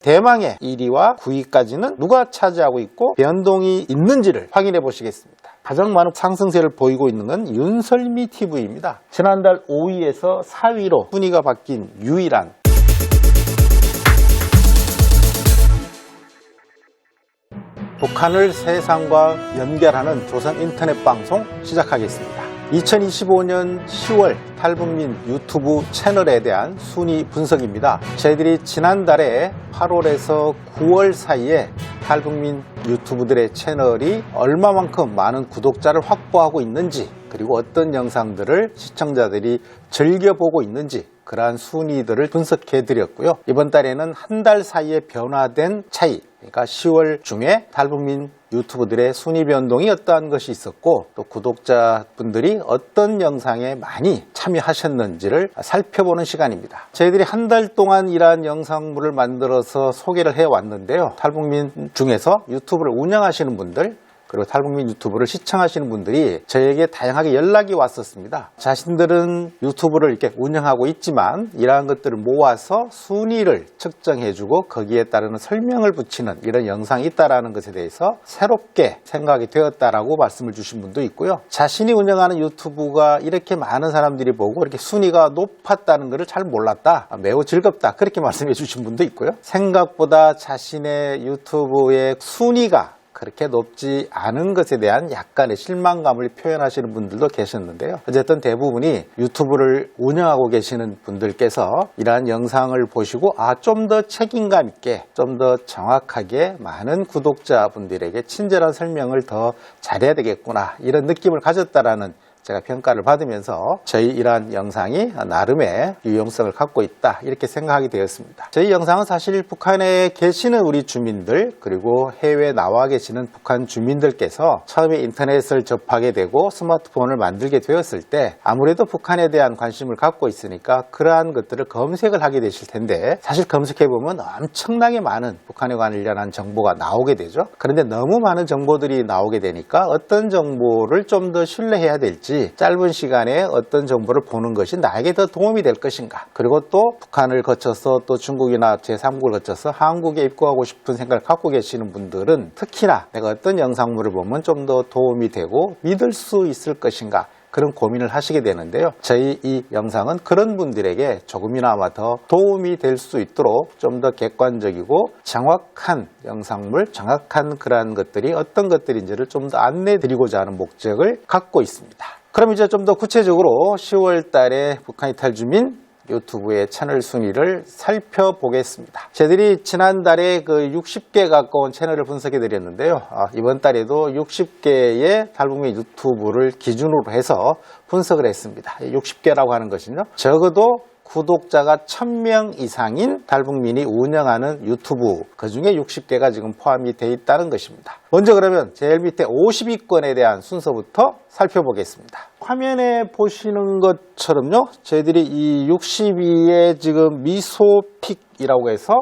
대망의 1위와 9위까지는 누가 차지하고 있고 변동이 있는지를 확인해 보시겠습니다. 가장 많은 상승세를 보이고 있는 건 윤설미 TV입니다. 지난달 5위에서 4위로 순위가 바뀐 유일한 북한을 세상과 연결하는 조선 인터넷 방송 시작하겠습니다. 2025년 10월 탈북민 유튜브 채널에 대한 순위 분석입니다. 저희들이 지난달에 8월에서 9월 사이에 탈북민 유튜브들의 채널이 얼마만큼 많은 구독자를 확보하고 있는지, 그리고 어떤 영상들을 시청자들이 즐겨보고 있는지 그러한 순위들을 분석해 드렸고요. 이번 달에는 한 달 사이에 변화된 차이, 그러니까 10월 중에 탈북민 유튜브들의 순위 변동이 어떠한 것이 있었고, 또 구독자분들이 어떤 영상에 많이 참여하셨는지를 살펴보는 시간입니다. 저희들이 한 달 동안 이러한 영상물을 만들어서 소개를 해왔는데요. 탈북민 중에서 유튜브를 운영하시는 분들, 그리고 탈북민 유튜브를 시청하시는 분들이 저에게 다양하게 연락이 왔었습니다. 자신들은 유튜브를 이렇게 운영하고 있지만 이러한 것들을 모아서 순위를 측정해주고 거기에 따르는 설명을 붙이는 이런 영상이 있다는 것에 대해서 새롭게 생각이 되었다라고 말씀을 주신 분도 있고요. 자신이 운영하는 유튜브가 이렇게 많은 사람들이 보고 이렇게 순위가 높았다는 것을 잘 몰랐다, 매우 즐겁다, 그렇게 말씀해 주신 분도 있고요. 생각보다 자신의 유튜브의 순위가 그렇게 높지 않은 것에 대한 약간의 실망감을 표현하시는 분들도 계셨는데요. 어쨌든 대부분이 유튜브를 운영하고 계시는 분들께서 이러한 영상을 보시고 좀 더 책임감 있게, 좀 더 정확하게 많은 구독자분들에게 친절한 설명을 더 잘해야 되겠구나, 이런 느낌을 가졌다라는 제가 평가를 받으면서 저희 이러한 영상이 나름의 유용성을 갖고 있다, 이렇게 생각하게 되었습니다. 저희 영상은 사실 북한에 계시는 우리 주민들, 그리고 해외에 나와 계시는 북한 주민들께서 처음에 인터넷을 접하게 되고 스마트폰을 만들게 되었을 때 아무래도 북한에 대한 관심을 갖고 있으니까 그러한 것들을 검색을 하게 되실 텐데, 사실 검색해보면 엄청나게 많은 북한에 관련한 정보가 나오게 되죠. 그런데 너무 많은 정보들이 나오게 되니까 어떤 정보를 좀 더 신뢰해야 될지, 짧은 시간에 어떤 정보를 보는 것이 나에게 더 도움이 될 것인가, 그리고 또 북한을 거쳐서 또 중국이나 제3국을 거쳐서 한국에 입국하고 싶은 생각을 갖고 계시는 분들은 특히나 내가 어떤 영상물을 보면 좀 더 도움이 되고 믿을 수 있을 것인가, 그런 고민을 하시게 되는데요. 저희 이 영상은 그런 분들에게 조금이나마 더 도움이 될 수 있도록 좀 더 객관적이고 정확한 영상물, 정확한 그러한 것들이 어떤 것들인지를 좀 더 안내 드리고자 하는 목적을 갖고 있습니다. 그럼 이제 좀 더 구체적으로 10월 달에 북한 이탈 주민 유튜브의 채널 순위를 살펴보겠습니다. 저희들이 지난달에 그 60개 가까운 채널을 분석해 드렸는데요. 이번 달에도 60개의 탈북민 유튜브를 기준으로 해서 분석을 했습니다. 60개라고 하는 것은요, 적어도 구독자가 1000명 이상인 탈북민이 운영하는 유튜브, 그 중에 60개가 지금 포함이 되어 있다는 것입니다. 먼저 그러면 제일 밑에 50위권에 대한 순서부터 살펴보겠습니다. 화면에 보시는 것처럼요, 저희들이 이 60위에 지금 미소픽이라고 해서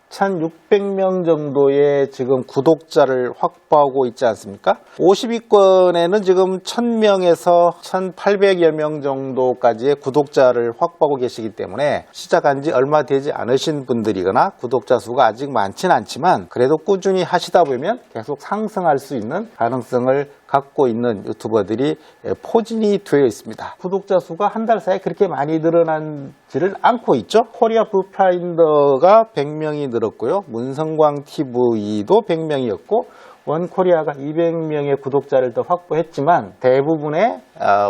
1600명 정도의 지금 구독자를 확보하고 있지 않습니까? 50위권에는 지금 1000명에서 1800여 명 정도까지의 구독자를 확보하고 계시기 때문에 시작한 지 얼마 되지 않으신 분들이거나 구독자 수가 아직 많지는 않지만 그래도 꾸준히 하시다 보면 계속 상승할 수 있는 가능성을 갖고 있는 유튜버들이 포진이 되어 있습니다. 구독자 수가 한 달 사이에 그렇게 많이 늘어나지를 않고 있죠. 코리아 뷰파인더가 100명이 늘었고요. 문성광 TV도 100명이었고 원코리아가 200명의 구독자를 더 확보했지만 대부분의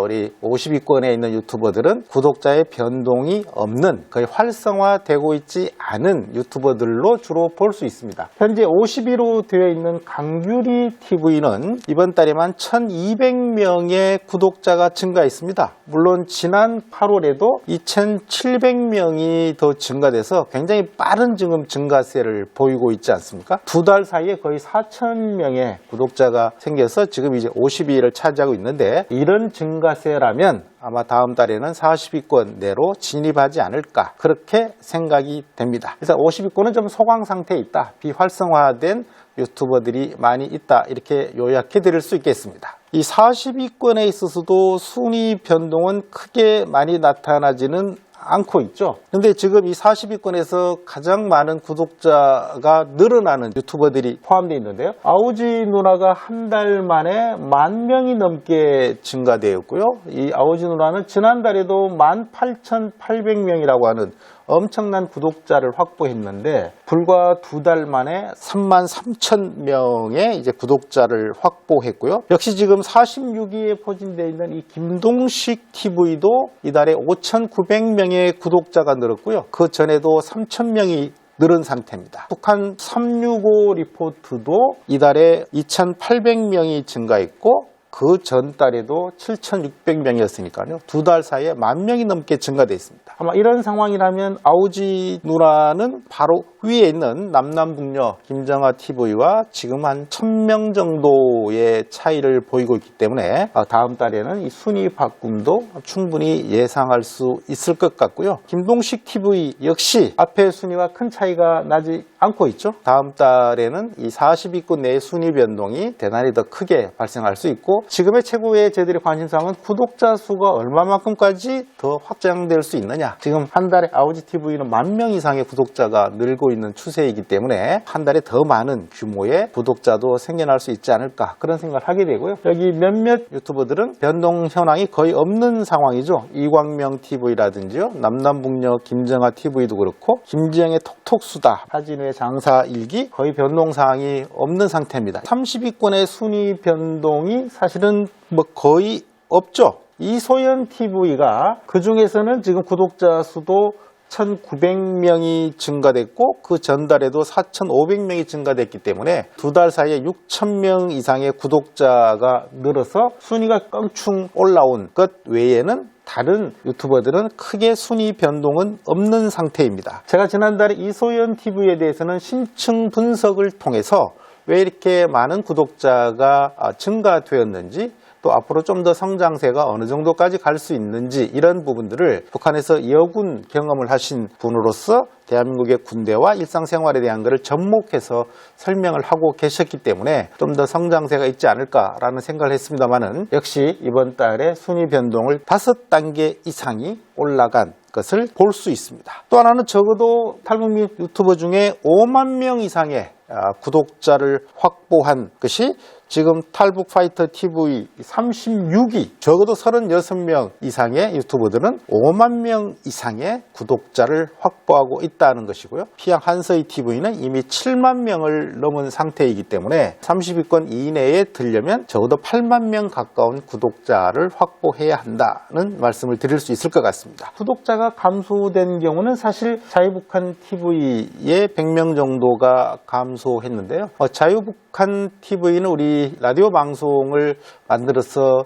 우리 50위권에 있는 유튜버들은 구독자의 변동이 없는, 거의 활성화되고 있지 않은 유튜버들로 주로 볼 수 있습니다. 현재 50위로 되어 있는 강규리 TV는 이번 달에만 1200명의 구독자가 증가했습니다. 물론 지난 8월에도 2700명이 더 증가돼서 굉장히 빠른 지금 증가세를 보이고 있지 않습니까? 두 달 사이에 거의 4000명의 구독자가 생겨서 지금 이제 50위를 차지하고 있는데, 이런 증가세라면 아마 다음 달에는 40위권 내로 진입하지 않을까, 그렇게 생각이 됩니다. 그래서 50위권은 좀 소강 상태에 있다, 비활성화된 유튜버들이 많이 있다, 이렇게 요약해 드릴 수 있겠습니다. 이 40위권에 있어서도 순위 변동은 크게 많이 나타나지는 않고 있죠. 근데 지금 이 40위권에서 가장 많은 구독자가 늘어나는 유튜버들이 포함되어 있는데요. 아오지 누나가 한 달 만에 10,000명이 넘게 증가되었고요. 이 아오지 누나는 지난달에도 18,800명이라고 하는 엄청난 구독자를 확보했는데 불과 2달 만에 33,000명의 이제 구독자를 확보했고요. 역시 지금 46위에 포진되어 있는 이 김동식 TV도 이달에 5,900명의 구독자가 늘었고요. 그 전에도 3,000명이 늘은 상태입니다. 북한 365 리포트도 이달에 2,800명이 증가했고 그 전달에도 7,600명이었으니까요. 2달 사이에 10,000명이 넘게 증가되어 있습니다. 아마 이런 상황이라면 아오지 누나는 바로 위에 있는 남남북녀 김정아 TV와 지금 한 1,000명 정도의 차이를 보이고 있기 때문에 다음 달에는 이 순위 바꿈도 충분히 예상할 수 있을 것 같고요. 김동식 TV 역시 앞의 순위와 큰 차이가 나지 않고 있죠. 다음 달에는 이 40위권 내 순위 변동이 대단히 더 크게 발생할 수 있고 지금의 최고의 저희들의 관심사항은 구독자 수가 얼마만큼까지 더 확장될 수 있느냐. 지금 한 달에 아오지 TV는 10,000명 이상의 구독자가 늘고 있는 추세이기 때문에 한 달에 더 많은 규모의 구독자도 생겨날 수 있지 않을까 그런 생각을 하게 되고요. 여기 몇몇 유튜버들은 변동 현황이 거의 없는 상황이죠. 이광명 TV라든지요. 남남북녀 김정아 TV도 그렇고 김지영의 톡톡수다 하진우의 장사일기 거의 변동 사항이 없는 상태입니다. 30위권의 순위 변동이 사실은 거의 없죠. 이소연 TV가 그 중에서는 지금 구독자 수도 1,900명이 증가됐고 그 전달에도 4,500명이 증가됐기 때문에 2달 사이에 6,000명 이상의 구독자가 늘어서 순위가 껑충 올라온 것 외에는 다른 유튜버들은 크게 순위 변동은 없는 상태입니다. 제가 지난달에 이소연 TV에 대해서는 심층 분석을 통해서 왜 이렇게 많은 구독자가 증가되었는지 또 앞으로 좀 더 성장세가 어느 정도까지 갈 수 있는지 이런 부분들을 북한에서 여군 경험을 하신 분으로서 대한민국의 군대와 일상생활에 대한 것을 접목해서 설명을 하고 계셨기 때문에 좀 더 성장세가 있지 않을까라는 생각을 했습니다만은 역시 이번 달에 순위 변동을 5단계 이상이 올라간 것을 볼 수 있습니다. 또 하나는 적어도 탈북민 유튜버 중에 5만 명 이상의 구독자를 확보한 것이 지금 탈북파이터 TV 36위 적어도 36명 이상의 유튜버들은 5만 명 이상의 구독자를 확보하고 있다는 것이고요. 피양 한서희 TV는 이미 7만 명을 넘은 상태이기 때문에 30위권 이내에 들려면 적어도 8만 명 가까운 구독자를 확보해야 한다는 말씀을 드릴 수 있을 것 같습니다. 구독자가 감소된 경우는 사실 자유북한 TV의 100명 정도가 감소했는데요. 자유북한 TV는 우리 라디오 방송을 만들어서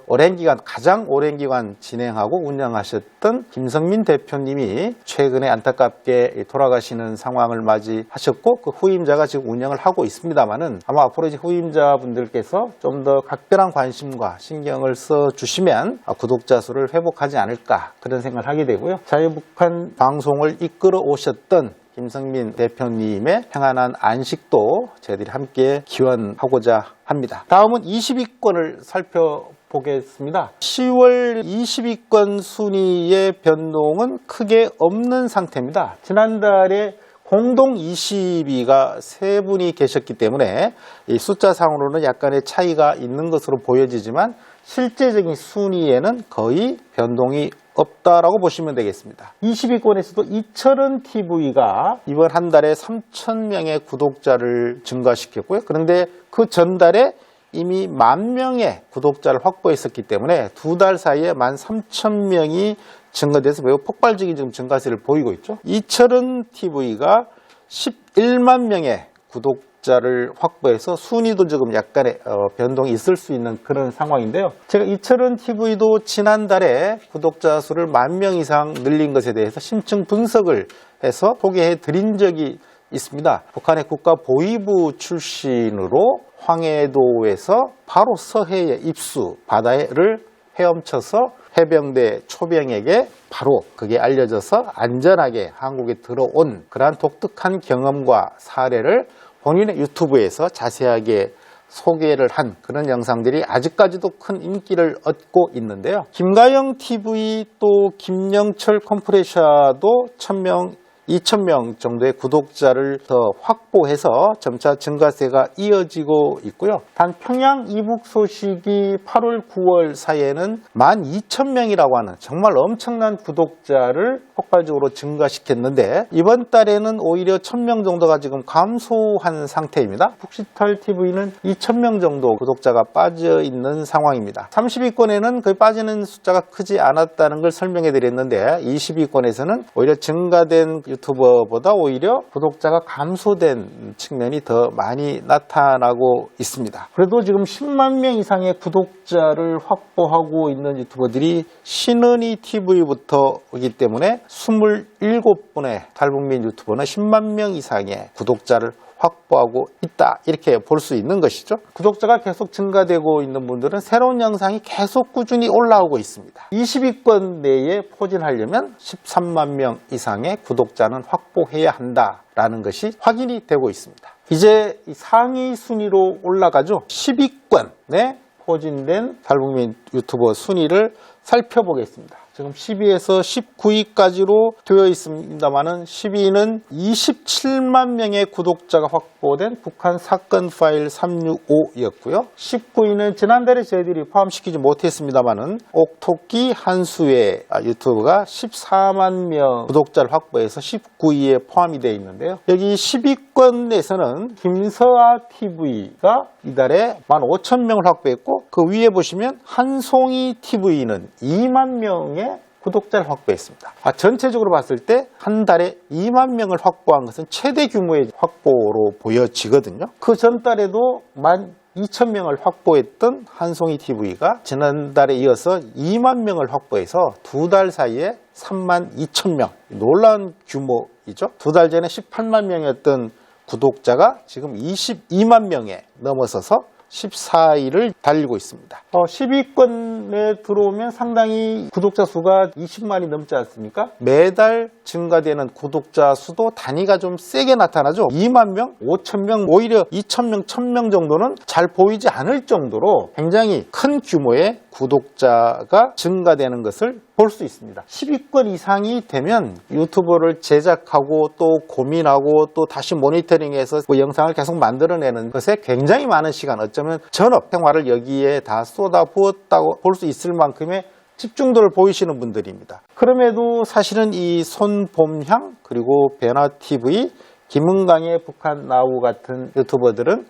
가장 오랜 기간 진행하고 운영하셨던 김성민 대표님이 최근에 안타깝게 돌아가시는 상황을 맞이하셨고 그 후임자가 지금 운영을 하고 있습니다만은 아마 앞으로 이제 후임자분들께서 좀 더 각별한 관심과 신경을 써 주시면 구독자 수를 회복하지 않을까 그런 생각을 하게 되고요. 자유북한 방송을 이끌어 오셨던 김성민 대표님의 평안한 안식도 저희들이 함께 기원하고자 합니다. 다음은 20위권을 살펴보겠습니다. 10월 20위권 순위의 변동은 크게 없는 상태입니다. 지난달에 공동 20위가 3분이 계셨기 때문에 이 숫자상으로는 약간의 차이가 있는 것으로 보여지지만 실제적인 순위에는 거의 변동이 없다라고 보시면 되겠습니다. 20위권에서도 이철은 TV가 이번 한 달에 3,000명의 구독자를 증가시켰고요. 그런데 그 전달에 이미 10,000명의 구독자를 확보했었기 때문에 2달 사이에 13,000명이 증가돼서 매우 폭발적인 지금 증가세를 보이고 있죠. 이철은 TV가 11만 명의 구독자를 확보해서 순위도 지금 약간의 변동이 있을 수 있는 그런 상황인데요. 제가 이철은 TV도 지난달에 구독자 수를 10,000명 이상 늘린 것에 대해서 심층 분석을 해서 소개해 드린 적이 있습니다. 북한의 국가보위부 출신으로 황해도에서 바로 서해에 입수, 바다를 헤엄쳐서 해병대 초병에게 바로 그게 알려져서 안전하게 한국에 들어온 그러한 독특한 경험과 사례를 본인의 유튜브에서 자세하게 소개를 한 그런 영상들이 아직까지도 큰 인기를 얻고 있는데요. 김가영 TV 또 김영철 컴프레셔도 1000명, 2000명 정도의 구독자를 더 확보해서 점차 증가세가 이어지고 있고요. 단 평양 이북 소식이 8월, 9월 사이에는 12,000명이라고 하는 정말 엄청난 구독자를 폭발적으로 증가시켰는데 이번 달에는 오히려 1000명 정도가 지금 감소한 상태입니다. 북시털TV는 2000명 정도 구독자가 빠져 있는 상황입니다. 30위권에는 거의 빠지는 숫자가 크지 않았다는 걸 설명해 드렸는데 20위권에서는 오히려 증가된 유튜버보다 오히려 구독자가 감소된 측면이 더 많이 나타나고 있습니다. 그래도 지금 10만 명 이상의 구독자를 확보하고 있는 유튜버들이 신은이 TV부터이기 때문에 27분의 탈북민 유튜버는 10만 명 이상의 구독자를 확보하고 있다, 이렇게 볼 수 있는 것이죠. 구독자가 계속 증가되고 있는 분들은 새로운 영상이 계속 꾸준히 올라오고 있습니다. 20위권 내에 포진하려면 13만 명 이상의 구독자는 확보해야 한다라는 것이 확인이 되고 있습니다. 이제 상위 순위로 올라가죠. 10위권에 포진된 탈북민 유튜버 순위를 살펴보겠습니다. 지금 10위에서 19위까지로 되어 있습니다만은 10위는 27만 명의 구독자가 확보된 북한 사건 파일 365였고요. 19위는 지난달에 저희들이 포함시키지 못했습니다만은 옥토끼 한수의 유튜브가 14만 명 구독자를 확보해서 19위에 포함이 되어 있는데요. 여기 10위권에서는 김서아 TV가 이달에 15,000명을 확보했고 그 위에 보시면 한송이 TV는 2만 명의 구독자를 확보했습니다. 전체적으로 봤을 때 한 달에 2만 명을 확보한 것은 최대 규모의 확보로 보여지거든요. 그 전달에도 12,000명을 확보했던 한송이 TV가 지난달에 이어서 2만 명을 확보해서 두 달 사이에 32,000명, 놀라운 규모이죠. 두 달 전에 18만 명이었던 구독자가 지금 22만 명에 넘어서서 14위를 달리고 있습니다. 10위권에 들어오면 상당히 구독자 수가 20만이 넘지 않습니까? 매달 증가되는 구독자 수도 단위가 좀 세게 나타나죠. 2만 명, 5천 명, 오히려 2,000명, 1,000명 정도는 잘 보이지 않을 정도로 굉장히 큰 규모의 구독자가 증가되는 것을 볼 수 있습니다. 10위권 이상이 되면 유튜브를 제작하고 또 고민하고 또 다시 모니터링해서 영상을 계속 만들어내는 것에 굉장히 많은 시간, 어쩌면 전업 생활을 여기에 다 쏟아부었다고 볼 수 있을 만큼의 집중도를 보이시는 분들입니다. 그럼에도 사실은 이 손봄향 그리고 변화TV, 김은강의 북한 나우 같은 유튜버들은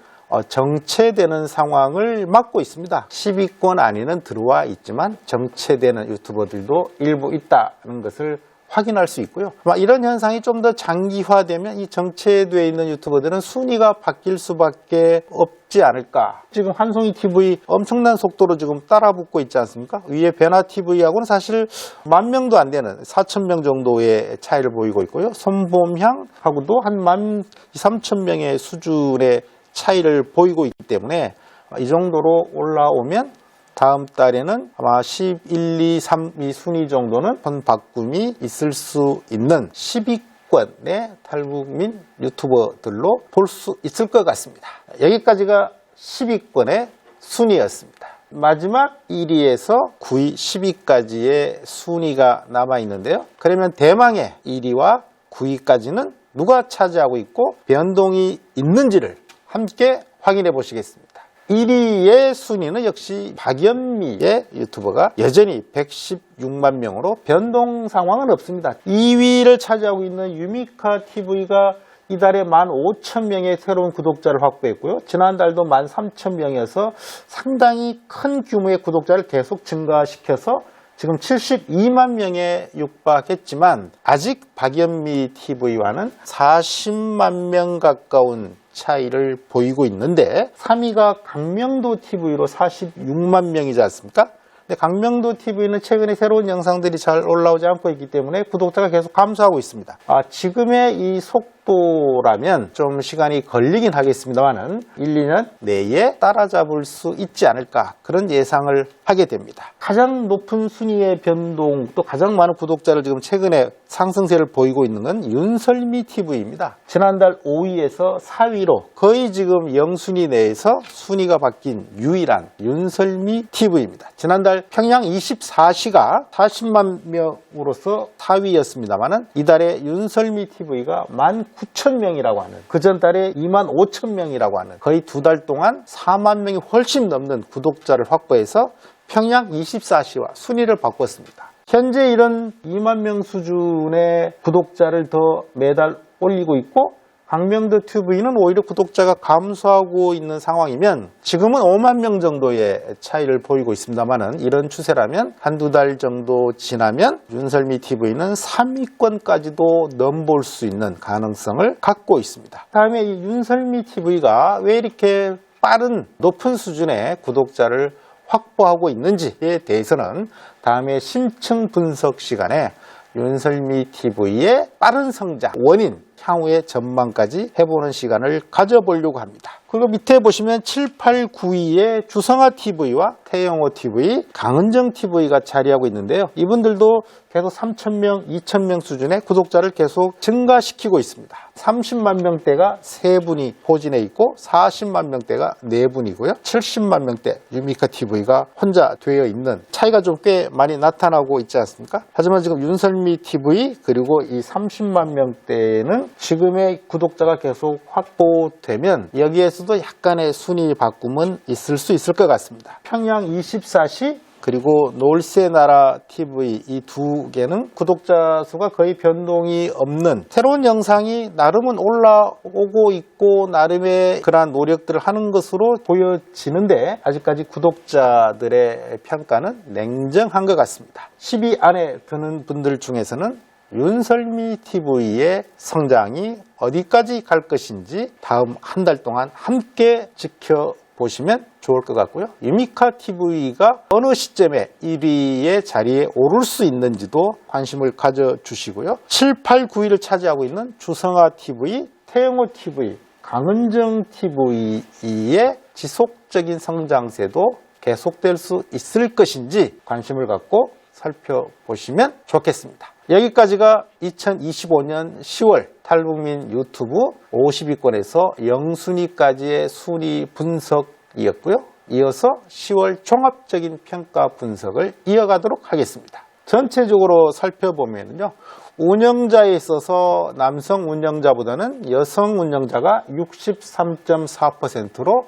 정체되는 상황을 맞고 있습니다. 10위권 안에는 들어와 있지만 정체되는 유튜버들도 일부 있다는 것을 확인할 수 있고요. 이런 현상이 좀 더 장기화되면 이 정체되어 있는 유튜버들은 순위가 바뀔 수밖에 없지 않을까. 지금 한송이 TV 엄청난 속도로 지금 따라붙고 있지 않습니까? 위에 변화 TV하고는 사실 10,000명도 안 되는 4,000명 정도의 차이를 보이고 있고요. 손봄향하고도 한 12,000~3,000명의 수준의 차이를 보이고 있기 때문에 이 정도로 올라오면 다음 달에는 아마 11, 2, 3, 이 순위 정도는 바꿈이 있을 수 있는 10위권의 탈북민 유튜버들로 볼 수 있을 것 같습니다. 여기까지가 10위권의 순위였습니다. 마지막 1위에서 9위, 10위까지의 순위가 남아있는데요. 그러면 대망의 1위와 9위까지는 누가 차지하고 있고 변동이 있는지를 함께 확인해 보시겠습니다. 1위의 순위는 역시 박연미의 유튜버가 여전히 116만 명으로 변동 상황은 없습니다. 2위를 차지하고 있는 유미카 TV가 이달에 15,000명의 새로운 구독자를 확보했고요. 지난달도 13,000명이어서 상당히 큰 규모의 구독자를 계속 증가시켜서 지금 72만 명에 육박했지만 아직 박연미 TV와는 40만 명 가까운 차이를 보이고 있는데 3위가 강명도 TV로 46만 명이지 않습니까? 근데 강명도 TV는 최근에 새로운 영상들이 잘 올라오지 않고 있기 때문에 구독자가 계속 감소하고 있습니다. 지금의 이 속도라면 좀 시간이 걸리긴 하겠습니다만은 1, 2년 내에 따라잡을 수 있지 않을까 그런 예상을 하게 됩니다. 가장 높은 순위의 변동 또 가장 많은 구독자를 지금 최근에 상승세를 보이고 있는 건 윤설미 TV입니다. 지난달 5위에서 4위로 거의 지금 0순위 내에서 순위가 바뀐 유일한 윤설미 TV입니다. 지난달 평양 24시가 40만 명으로서 4위였습니다만은 이달에 윤설미 TV가 19,000명이라고 하는 그 전달에 25,000명이라고 하는 거의 두 달 동안 4만 명이 훨씬 넘는 구독자를 확보해서 평양 24시와 순위를 바꿨습니다. 현재 이런 2만 명 수준의 구독자를 더 매달 올리고 있고 강명도 TV는 오히려 구독자가 감소하고 있는 상황이면 지금은 5만 명 정도의 차이를 보이고 있습니다만은 이런 추세라면 한두 달 정도 지나면 윤설미 TV는 3위권까지도 넘볼 수 있는 가능성을 갖고 있습니다. 다음에 이 윤설미 TV가 왜 이렇게 빠른 높은 수준의 구독자를 확보하고 있는지에 대해서는 다음에 심층 분석 시간에 윤설미 TV의 빠른 성장 원인, 향후의 전망까지 해보는 시간을 가져보려고 합니다. 그리고 밑에 보시면 7, 8, 9위에 주성아 TV와 태영호 TV, 강은정 TV가 자리하고 있는데요. 이분들도 계속 3,000명, 2,000명 수준의 구독자를 계속 증가시키고 있습니다. 30만 명대가 3분이 포진해 있고 40만 명대가 4분이고요. 70만 명대 유미카 TV가 혼자 되어 있는 차이가 좀 꽤 많이 나타나고 있지 않습니까? 하지만 지금 윤설미 TV 그리고 이 30만 명대는 지금의 구독자가 계속 확보되면 여기에서도 약간의 순위 바꿈은 있을 수 있을 것 같습니다. 평양 24시 그리고 놀새나라 TV 이 두 개는 구독자 수가 거의 변동이 없는 새로운 영상이 나름은 올라오고 있고 나름의 그러한 노력들을 하는 것으로 보여지는데 아직까지 구독자들의 평가는 냉정한 것 같습니다. 10위 안에 드는 분들 중에서는 윤설미 TV의 성장이 어디까지 갈 것인지 다음 한 달 동안 함께 지켜보시면 좋을 것 같고요. 유미카 TV가 어느 시점에 1위의 자리에 오를 수 있는지도 관심을 가져주시고요. 7, 8, 9위를 차지하고 있는 주성아 TV, 태영호 TV, 강은정 TV의 지속적인 성장세도 계속될 수 있을 것인지 관심을 갖고 살펴보시면 좋겠습니다. 여기까지가 2025년 10월 탈북민 유튜브 50위권에서 0순위까지의 순위 분석이었고요. 이어서 10월 종합적인 평가 분석을 이어가도록 하겠습니다. 전체적으로 살펴보면요. 운영자에 있어서 남성 운영자보다는 여성 운영자가 63.4%로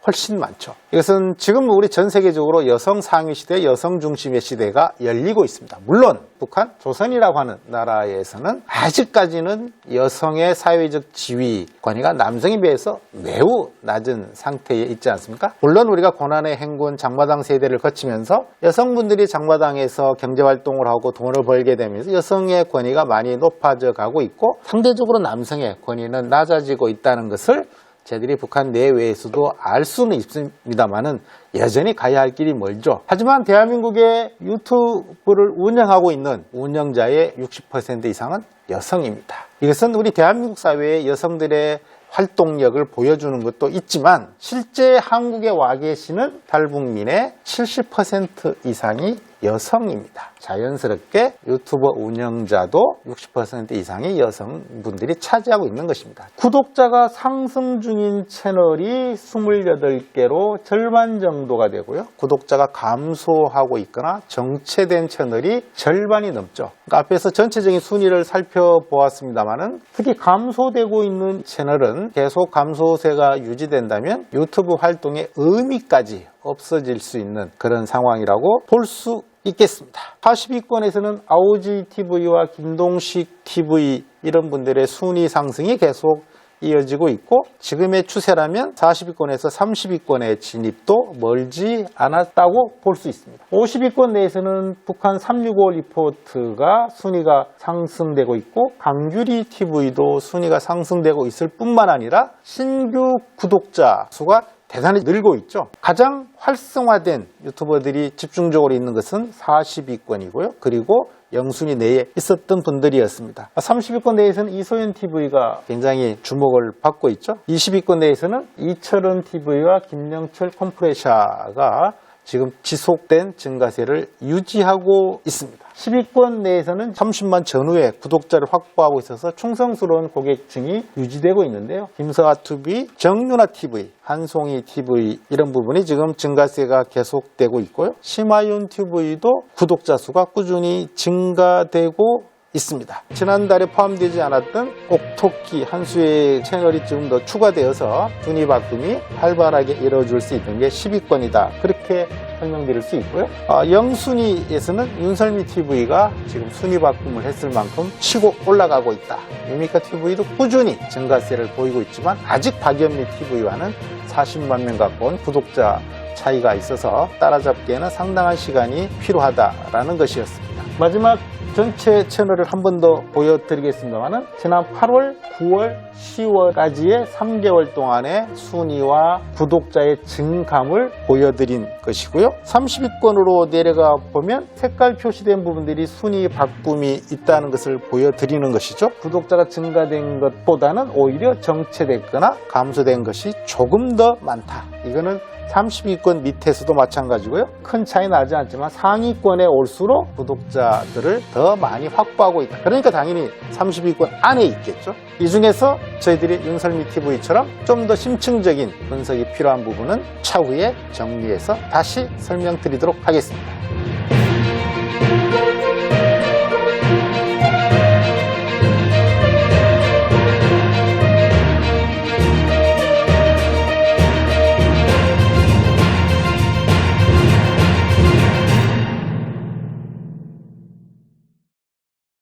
훨씬 많죠. 이것은 지금 우리 전 세계적으로 여성 상위 시대, 여성 중심의 시대가 열리고 있습니다. 물론 북한, 조선이라고 하는 나라에서는 아직까지는 여성의 사회적 지위 권위가 남성에 비해서 매우 낮은 상태에 있지 않습니까? 물론 우리가 고난의 행군 장마당 세대를 거치면서 여성분들이 장마당에서 경제활동을 하고 돈을 벌게 되면서 여성의 권위가 많이 높아져 가고 있고 상대적으로 남성의 권위는 낮아지고 있다는 것을 저희들이 북한 내외에서도 알 수는 있습니다만은 여전히 가야 할 길이 멀죠. 하지만 대한민국의 유튜브를 운영하고 있는 운영자의 60% 이상은 여성입니다. 이것은 우리 대한민국 사회의 여성들의 활동력을 보여주는 것도 있지만 실제 한국에 와 계시는 탈북민의 70% 이상이 여성입니다. 자연스럽게 유튜버 운영자도 60% 이상의 여성분들이 차지하고 있는 것입니다. 구독자가 상승 중인 채널이 28개로 절반 정도가 되고요. 구독자가 감소하고 있거나 정체된 채널이 절반이 넘죠. 그러니까 앞에서 전체적인 순위를 살펴보았습니다만은 특히 감소되고 있는 채널은 계속 감소세가 유지된다면 유튜브 활동의 의미까지 없어질 수 있는 그런 상황이라고 볼 수 있겠습니다. 40위권에서는 아오지 TV와 김동식 TV 이런 분들의 순위 상승이 계속 이어지고 있고 지금의 추세라면 40위권에서 30위권의 진입도 멀지 않았다고 볼 수 있습니다. 50위권 내에서는 북한 365 리포트가 순위가 상승되고 있고 강규리 TV도 순위가 상승되고 있을 뿐만 아니라 신규 구독자 수가 대단히 늘고 있죠. 가장 활성화된 유튜버들이 집중적으로 있는 것은 40위권이고요. 그리고 영순위 내에 있었던 분들이었습니다. 30위권 내에서는 이소연 TV가 굉장히 주목을 받고 있죠. 20위권 내에서는 이철은 TV와 김영철 컴프레샤가 지금 지속된 증가세를 유지하고 있습니다. 10위권 내에서는 30만 전후의 구독자를 확보하고 있어서 충성스러운 고객층이 유지되고 있는데요. 김서아 TV, 정윤아 TV, 한송이 TV 이런 부분이 지금 증가세가 계속되고 있고요. 심하윤 TV도 구독자 수가 꾸준히 증가되고 있습니다. 지난달에 포함되지 않았던 옥토끼 한수의 채널이 지금 더 추가되어서 순위 바꿈이 활발하게 이루어질 수 있는 게 10위권이다. 그렇게 설명드릴 수 있고요. 영순위에서는 윤설미 TV가 지금 순위 바꿈을 했을 만큼 치고 올라가고 있다. 유미카 TV도 꾸준히 증가세를 보이고 있지만 아직 박연미 TV와는 40만 명 가까운 구독자 차이가 있어서 따라잡기에는 상당한 시간이 필요하다라는 것이었습니다. 마지막 전체 채널을 한 번 더 보여드리겠습니다만은 지난 8월, 9월, 10월까지의 3개월 동안의 순위와 구독자의 증감을 보여드린 것이고요. 30위권으로 내려가 보면 색깔 표시된 부분들이 순위 바꿈이 있다는 것을 보여드리는 것이죠. 구독자가 증가된 것보다는 오히려 정체됐거나 감소된 것이 조금 더 많다. 이거는 30위권 밑에서도 마찬가지고요. 큰 차이 나지 않지만 상위권에 올수록 구독자들을 더 많이 확보하고 있다. 그러니까 당연히 30위권 안에 있겠죠. 이 중에서 저희들이 윤설미 TV처럼 좀 더 심층적인 분석이 필요한 부분은 차후에 정리해서 다시 설명드리도록 하겠습니다.